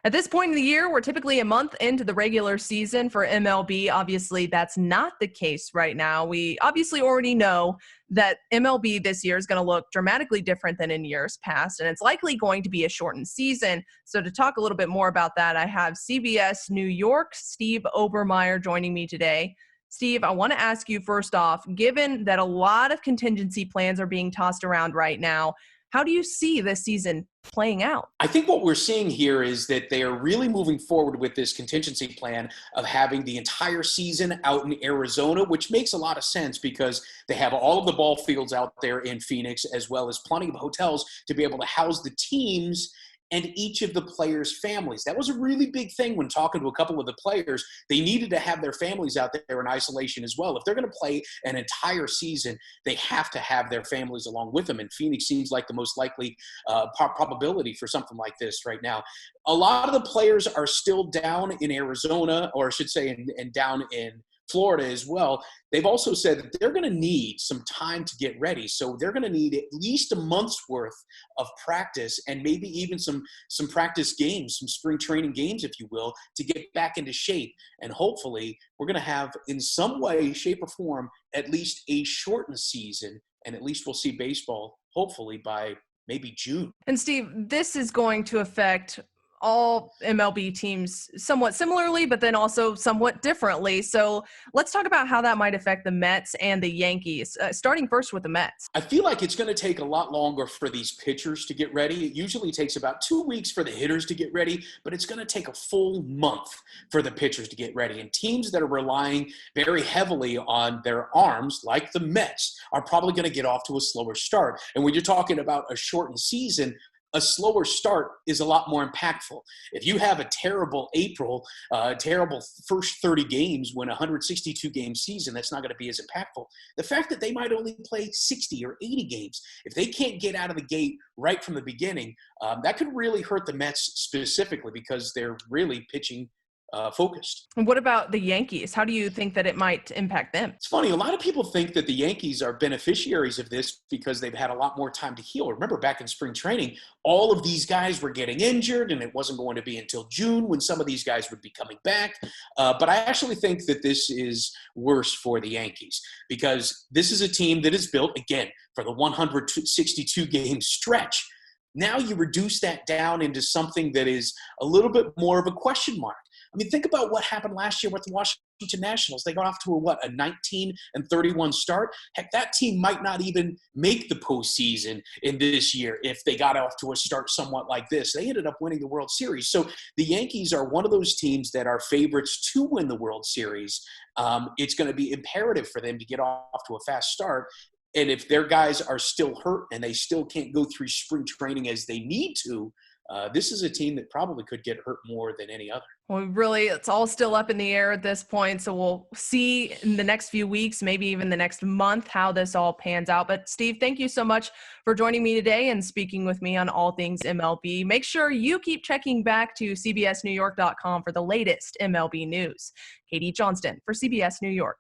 At this point in the year, we're typically a month into the regular season for MLB. Obviously, that's not the case right now. We obviously already know that MLB this year is going to look dramatically different than in years past, and it's likely going to be a shortened season. So to talk a little bit more about that, I have CBS New York, Steve Overmyer, joining me today. Steve, I want to ask you first off, given that a lot of contingency plans are being tossed around right now, how do you see this season playing out? I think what we're seeing here is that they are really moving forward with this contingency plan of having the entire season out in Arizona, which makes a lot of sense because they have all of the ball fields out there in Phoenix, as well as plenty of hotels to be able to house the teams and each of the players' families. That was a really big thing when talking to a couple of the players. They needed to have their families out there in isolation as well. If they're going to play an entire season, they have to have their families along with them. And Phoenix seems like the most likely probability for something like this right now. A lot of the players are still down in Arizona, or I should say, and down in Florida as well. They've also said that they're going to need some time to get ready. So they're going to need at least a month's worth of practice and maybe even some practice games, some spring training games, if you will, to get back into shape. And hopefully we're going to have in some way, shape or form, at least a shortened season. And at least we'll see baseball hopefully by maybe June. And Steve, this is going to affect all MLB teams somewhat similarly, but then also somewhat differently. So let's talk about how that might affect the Mets and the Yankees, starting first with the Mets. I feel like it's going to take a lot longer for these pitchers to get ready. It usually takes about 2 weeks for the hitters to get ready, but it's going to take a full month for the pitchers to get ready. And teams that are relying very heavily on their arms, like the Mets, are probably going to get off to a slower start. And when you're talking about a shortened season, a slower start is a lot more impactful. If you have a terrible April, terrible first 30 games when a 162-game season, that's not going to be as impactful. The fact that they might only play 60 or 80 games, if they can't get out of the gate right from the beginning, that could really hurt the Mets specifically because they're really pitching focused. And what about the Yankees? How do you think that it might impact them? It's funny, a lot of people think that the Yankees are beneficiaries of this because they've had a lot more time to heal. Remember, back in spring training, all of these guys were getting injured, and it wasn't going to be until June when some of these guys would be coming back. But I actually think that this is worse for the Yankees because this is a team that is built, again, for the 162-game stretch. Now you reduce that down into something that is a little bit more of a question mark. I mean, think about what happened last year with the Washington Nationals. They got off to a 19-31 start. Heck, that team might not even make the postseason in this year if they got off to a start somewhat like this. They ended up winning the World Series. So the Yankees are one of those teams that are favorites to win the World Series. It's going to be imperative for them to get off to a fast start. And if their guys are still hurt and they still can't go through spring training as they need to, this is a team that probably could get hurt more than any other. Well, really, it's all still up in the air at this point. So we'll see in the next few weeks, maybe even the next month, how this all pans out. But Steve, thank you so much for joining me today and speaking with me on all things MLB. Make sure you keep checking back to CBSNewYork.com for the latest MLB news. Katie Johnston for CBS New York.